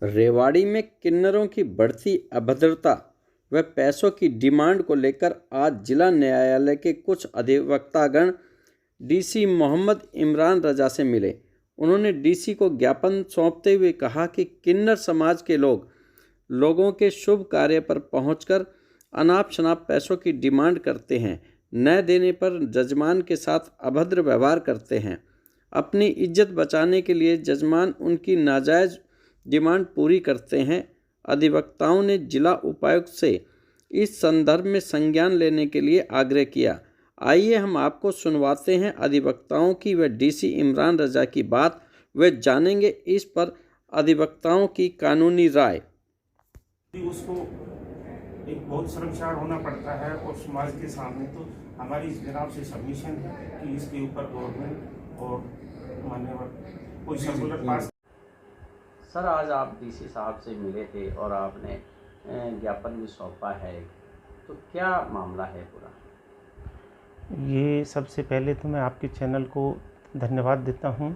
रेवाड़ी में किन्नरों की बढ़ती अभद्रता व पैसों की डिमांड को लेकर आज जिला न्यायालय के कुछ अधिवक्तागण डीसी मोहम्मद इमरान रजा से मिले। उन्होंने डीसी को ज्ञापन सौंपते हुए कहा कि किन्नर समाज के लोगों के शुभ कार्य पर पहुंचकर अनाप शनाप पैसों की डिमांड करते हैं, न देने पर जजमान के साथ अभद्र व्यवहार करते हैं। अपनी इज्जत बचाने के लिए जजमान उनकी नाजायज़ डिमांड पूरी करते हैं। अधिवक्ताओं ने जिला उपायुक्त से इस संदर्भ में संज्ञान लेने के लिए आग्रह किया। आइए हम आपको सुनवाते हैं अधिवक्ताओं की व डीसी इमरान रजा की बात व जानेंगे इस पर अधिवक्ताओं की कानूनी राय। उसको एक बहुत शर्मसार होना पड़ता है और समाज के सामने। तो हमारी इस जनाब से सबमिशन है कि इसके ऊपर गवर्नमेंट और मान्यवर कोई सर्कुलर पास। सर, आज आप डीसी साहब से मिले थे और आपने ज्ञापन भी सौंपा है, तो क्या मामला है पूरा? ये सबसे पहले तो मैं आपके चैनल को धन्यवाद देता हूँ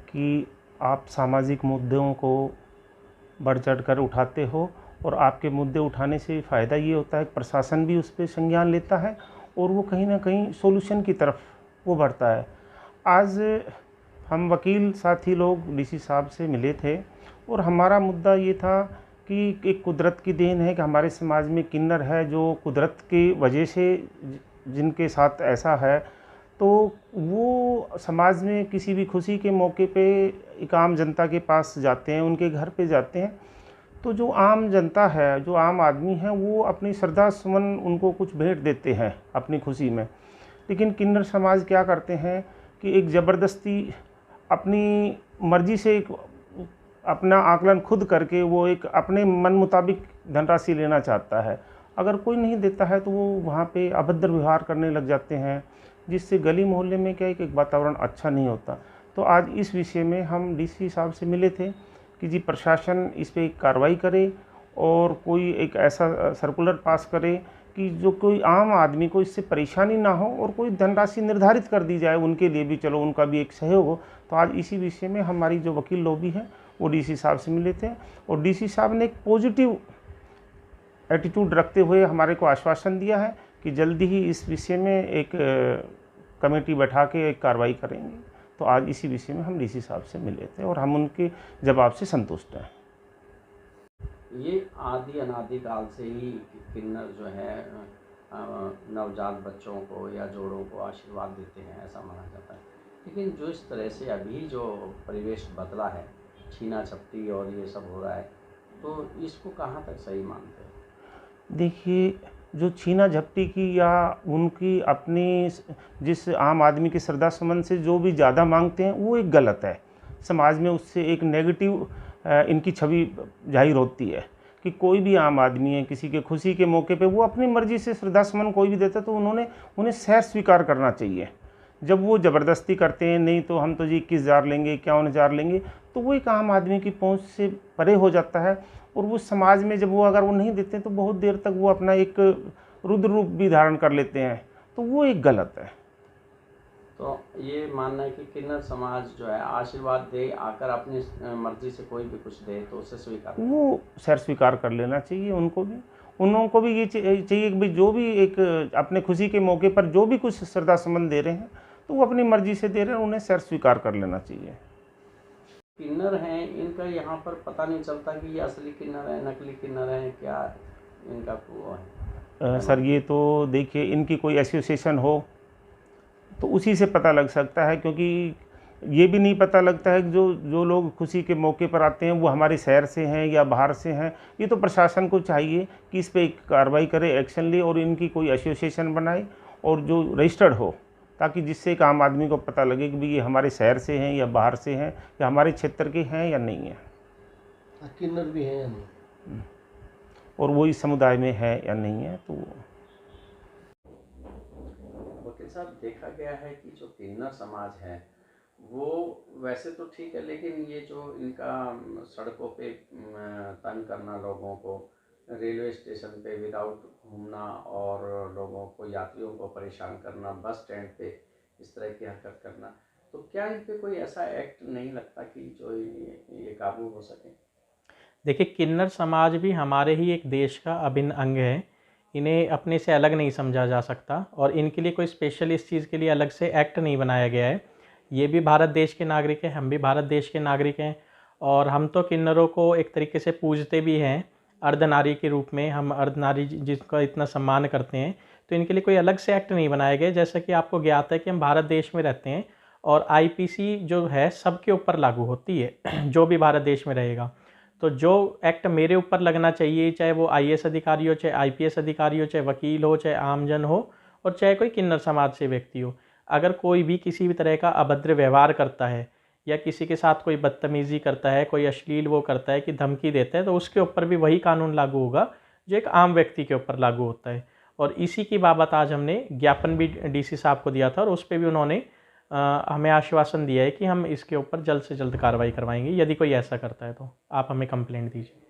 कि आप सामाजिक मुद्दों को बढ़ चढ़ कर उठाते हो और आपके मुद्दे उठाने से फ़ायदा ये होता है कि प्रशासन भी उस पर संज्ञान लेता है और वो कहीं ना कहीं सॉल्यूशन की तरफ वो बढ़ता है। आज हम वकील साथी लोग डीसी साहब से मिले थे और हमारा मुद्दा ये था कि एक कुदरत की देन है कि हमारे समाज में किन्नर है जो कुदरत की वजह से जिनके साथ ऐसा है, तो वो समाज में किसी भी खुशी के मौके पे एक आम जनता के पास जाते हैं, उनके घर पे जाते हैं। तो जो आम जनता है, जो आम आदमी है, वो अपनी श्रद्धा सुमन उनको कुछ भेंट देते हैं अपनी खुशी में। लेकिन किन्नर समाज क्या करते हैं कि एक ज़बरदस्ती अपनी मर्जी से एक अपना आकलन खुद करके वो एक अपने मन मुताबिक धनराशि लेना चाहता है। अगर कोई नहीं देता है तो वो वहाँ पे अभद्र व्यवहार करने लग जाते हैं, जिससे गली मोहल्ले में क्या है कि एक वातावरण अच्छा नहीं होता। तो आज इस विषय में हम डीसी साहब से मिले थे कि जी प्रशासन इस पे कार्रवाई करे और कोई एक ऐसा सर्कुलर पास करे कि जो कोई आम आदमी को इससे परेशानी ना हो और कोई धनराशि निर्धारित कर दी जाए उनके लिए भी, चलो उनका भी एक सहयोग हो। तो आज इसी विषय में हमारी जो वकील लॉबी है वो डीसी साहब से मिले थे और डीसी साहब ने एक पॉजिटिव एटीट्यूड रखते हुए हमारे को आश्वासन दिया है कि जल्दी ही इस विषय में एक कमेटी बैठा के एक कार्रवाई करेंगे। तो आज इसी विषय में हम डीसी साहब से मिले थे और हम उनके जवाब से संतुष्ट हैं। ये आदि अनादि काल से ही किन्नर जो है नवजात बच्चों को या जोड़ों को आशीर्वाद देते हैं, ऐसा माना जाता है। लेकिन जो इस तरह से अभी जो परिवेश बदला है, छीना झपटी और ये सब हो रहा है, तो इसको कहाँ तक सही मानते हैं? देखिए, जो छीना झपटी की या उनकी अपनी जिस आम आदमी की श्रद्धा सुमन से जो भी ज़्यादा मांगते हैं वो एक गलत है। समाज में उससे एक नेगेटिव इनकी छवि जाहिर होती है कि कोई भी आम आदमी है, किसी के खुशी के मौके पे वो अपनी मर्ज़ी से श्रद्धा सुमन कोई भी देता है तो उन्हें सह स्वीकार करना चाहिए। जब वो ज़बरदस्ती करते हैं, नहीं तो हम तो जी 21,000 लेंगे, 51,000 लेंगे, तो वो एक आम आदमी की पहुंच से परे हो जाता है और वो समाज में जब वो अगर वो नहीं देते तो बहुत देर तक वो अपना एक रुद्र रूप भी धारण कर लेते हैं, तो वो एक गलत है। तो ये मानना है कि किन्नर समाज जो है आशीर्वाद दे आकर अपनी मर्जी से कोई भी कुछ दे तो उसे स्वीकार, वो सर स्वीकार कर लेना चाहिए। उनको भी ये चाहिए कि भाई जो भी एक अपने खुशी के मौके पर जो भी कुछ श्रद्धा सुमन दे रहे हैं तो वो अपनी मर्जी से दे रहे हैं, उन्हें सर स्वीकार कर लेना चाहिए। किन्नर हैं, इनका यहाँ पर पता नहीं चलता कि ये असली किन्नर है, नकली किन्नर है, क्या इनका वो है? सर ये तो देखिए, इनकी कोई एसोसिएशन हो तो उसी से पता लग सकता है, क्योंकि ये भी नहीं पता लगता है कि जो लोग खुशी के मौके पर आते हैं वो हमारे शहर से हैं या बाहर से हैं। ये तो प्रशासन को चाहिए कि इस पर कार्रवाई करे, एक्शन ले और इनकी कोई एसोसिएशन बनाए और जो रजिस्टर्ड हो, ताकि जिससे एक आम आदमी को पता लगे कि भाई ये हमारे शहर से हैं या बाहर से हैं या हमारे क्षेत्र के हैं या नहीं हैं, किन्नर भी हैं या नहीं, और वो इस समुदाय में है या नहीं है। तो वकील साहब, देखा गया है कि जो किन्नर समाज है वो वैसे तो ठीक है, लेकिन ये जो इनका सड़कों पे तंग करना, लोगों को रेलवे स्टेशन पे विदाउट घूमना और लोगों को, यात्रियों को परेशान करना, बस स्टैंड पे इस तरह की हरकत करना, तो क्या इन पे कोई ऐसा एक्ट नहीं लगता कि जो ये काबू हो सके? देखिए, किन्नर समाज भी हमारे ही एक देश का अभिन्न अंग है। इन्हें अपने से अलग नहीं समझा जा सकता और इनके लिए कोई स्पेशल इस चीज़ के लिए अलग से एक्ट नहीं बनाया गया है। ये भी भारत देश के नागरिक हैं, हम भी भारत देश के नागरिक हैं और हम तो किन्नरों को एक तरीके से पूजते भी हैं अर्धनारी के रूप में। हम अर्धनारी जिसका इतना सम्मान करते हैं, तो इनके लिए कोई अलग से एक्ट नहीं बनाए गए। जैसा कि आपको ज्ञात है कि हम भारत देश में रहते हैं और आईपीसी जो है सबके ऊपर लागू होती है जो भी भारत देश में रहेगा। तो जो एक्ट मेरे ऊपर लगना चाहिए, चाहे वो आईएएस अधिकारी हो, चाहे आईपीएस अधिकारी हो, चाहे वकील हो, चाहे आमजन हो और चाहे कोई किन्नर समाज से व्यक्ति हो, अगर कोई भी किसी भी तरह का अभद्र व्यवहार करता है या किसी के साथ कोई बदतमीज़ी करता है, कोई अश्लील वो करता है कि धमकी देता है, तो उसके ऊपर भी वही कानून लागू होगा जो एक आम व्यक्ति के ऊपर लागू होता है। और इसी की बाबत आज हमने ज्ञापन भी डीसी साहब को दिया था और उस पर भी उन्होंने हमें आश्वासन दिया है कि हम इसके ऊपर जल्द से जल्द कार्रवाई करवाएंगे। यदि कोई ऐसा करता है तो आप हमें कंप्लेंट दीजिए।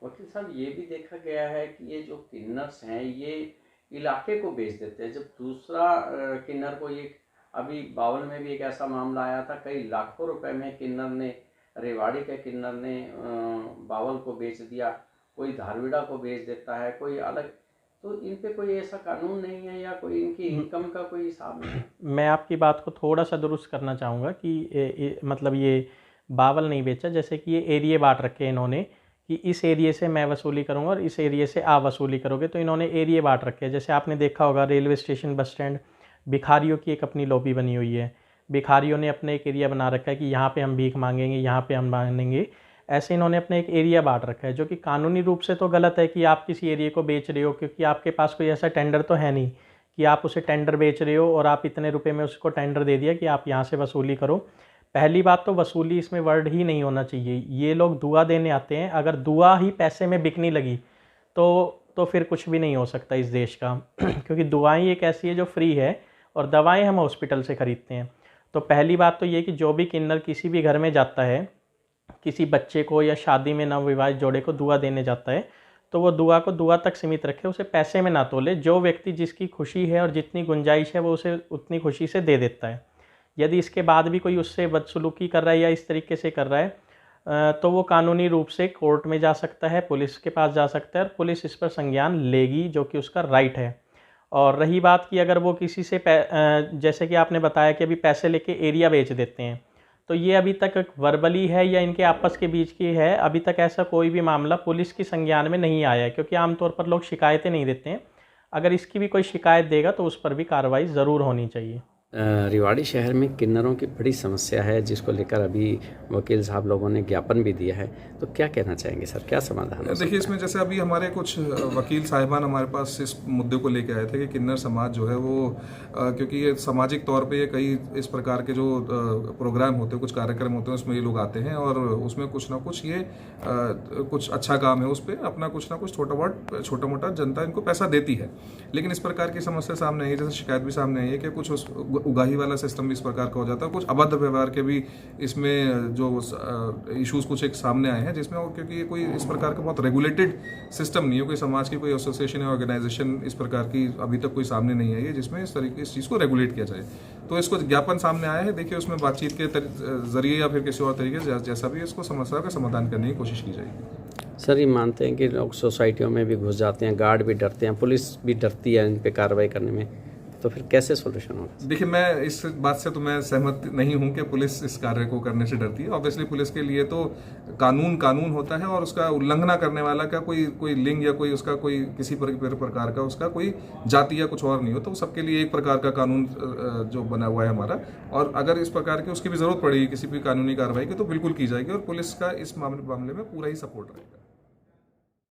वकील साहब, ये भी देखा गया है कि ये जो किन्नर्स हैं ये इलाके को बेच देते हैं। जब दूसरा किन्नर को ये अभी बावल में भी एक ऐसा मामला आया था, कई लाखों रुपए में किन्नर ने, रेवाड़ी के किन्नर ने बावल को बेच दिया, कोई धारविड़ा को बेच देता है, कोई अलग। तो इन पे कोई ऐसा कानून नहीं है या कोई इनकी इनकम का कोई हिसाब नहीं? मैं आपकी बात को थोड़ा सा दुरुस्त करना चाहूँगा कि मतलब ये बावल नहीं बेचा, जैसे कि ये एरिया बांट रखे इन्होंने कि इस एरिया से मैं वसूली करूँगा और इस एरिया से आप वसूली करोगे, तो इन्होंने एरिया बांट रखे हैं। जैसे आपने देखा होगा रेलवे स्टेशन, बस स्टैंड, भिखारियों की एक अपनी लॉबी बनी हुई है। भिखारियों ने अपने एक एरिया बना रखा है कि यहाँ पे हम भीख मांगेंगे, यहाँ पे हम मांगेंगे। ऐसे इन्होंने अपने एक एरिया बांट रखा है, जो कि कानूनी रूप से तो गलत है कि आप किसी एरिया को बेच रहे हो, क्योंकि आपके पास कोई ऐसा टेंडर तो है नहीं कि आप उसे टेंडर बेच रहे हो और आप इतने रुपए में उसको टेंडर दे दिया कि आप यहाँ से वसूली करो। पहली बात तो वसूली इसमें वर्ड ही नहीं होना चाहिए। ये लोग दुआ देने आते हैं, अगर दुआ ही पैसे में बिकने लगी तो फिर कुछ भी नहीं हो सकता इस देश का क्योंकि दुआएं एक ऐसी है जो फ्री है और दवाएं हम हॉस्पिटल से ख़रीदते हैं। तो पहली बात तो ये कि जो भी किन्नर किसी भी घर में जाता है, किसी बच्चे को या शादी में नवविवाहित जोड़े को दुआ देने जाता है, तो वो दुआ को दुआ तक सीमित रखे, उसे पैसे में ना तोले। जो व्यक्ति जिसकी खुशी है और जितनी गुंजाइश है वो उसे उतनी खुशी से दे देता है। यदि इसके बाद भी कोई उससे बदसलूकी कर रहा है या इस तरीके से कर रहा है तो वो कानूनी रूप से कोर्ट में जा सकता है, पुलिस के पास जा सकता है और पुलिस इस पर संज्ञान लेगी, जो कि उसका राइट है। और रही बात कि अगर वो किसी से जैसे कि आपने बताया कि अभी पैसे लेके एरिया बेच देते हैं, तो ये अभी तक वर्बली है या इनके आपस के बीच की है, अभी तक ऐसा कोई भी मामला पुलिस की संज्ञान में नहीं आया है, क्योंकि आमतौर पर लोग शिकायतें नहीं देते हैं। अगर इसकी भी कोई शिकायत देगा तो उस पर भी कार्रवाई ज़रूर होनी चाहिए। रेवाड़ी शहर में किन्नरों की बड़ी समस्या है, जिसको लेकर अभी वकील साहब लोगों ने ज्ञापन भी दिया है, तो क्या कहना चाहेंगे सर, क्या समाधान है? देखिए, इसमें जैसे अभी हमारे कुछ वकील साहिबान हमारे पास इस मुद्दे को लेकर आए थे कि किन्नर समाज जो है वो क्योंकि ये सामाजिक तौर पे ये कई इस प्रकार के जो प्रोग्राम होते हैं, कुछ कार्यक्रम होते हैं, उसमें ये लोग आते हैं और उसमें कुछ ना कुछ ये कुछ अच्छा काम है, उस पर अपना कुछ ना कुछ छोटा मोटा जनता इनको पैसा देती है। लेकिन इस प्रकार की समस्या सामने आई है, जैसे शिकायत भी सामने आई है कि कुछ उगाही वाला सिस्टम भी इस प्रकार का हो जाता है, कुछ अभद्र व्यवहार के भी इसमें जो इश्यूज कुछ एक सामने आए हैं, जिसमें क्योंकि ये कोई इस प्रकार का बहुत रेगुलेटेड सिस्टम नहीं है, कोई समाज की कोई एसोसिएशन या ऑर्गेनाइजेशन इस प्रकार की अभी तक कोई सामने नहीं आई है जिसमें इस तरीके इस चीज़ को रेगुलेट किया जाए। तो इसको ज्ञापन सामने आया है, देखिए उसमें बातचीत के जरिए या फिर किसी और तरीके से जैसा भी इसको समस्या का समाधान करने की कोशिश की जाएगी। सर, ये मानते हैं कि लोग सोसाइटियों में भी घुस जाते हैं, गार्ड भी डरते हैं, पुलिस भी डरती है इन पे कार्रवाई करने में, तो फिर कैसे सोल्यूशन होगा? देखिए, मैं इस बात से तो मैं सहमत नहीं हूं कि पुलिस इस कार्य को करने से डरती है। ऑब्वियसली पुलिस के लिए तो कानून होता है और उसका उल्लंघना करने वाला का कोई लिंग या कोई उसका कोई किसी प्रकार का उसका कोई जाति या कुछ और नहीं हो, तो सबके लिए एक प्रकार का कानून जो बना हुआ है हमारा, और अगर इस प्रकार की उसकी भी जरूरत पड़ेगी किसी भी कानूनी कार्रवाई की तो बिल्कुल की जाएगी और पुलिस का इस मामले में पूरा ही सपोर्ट रहेगा।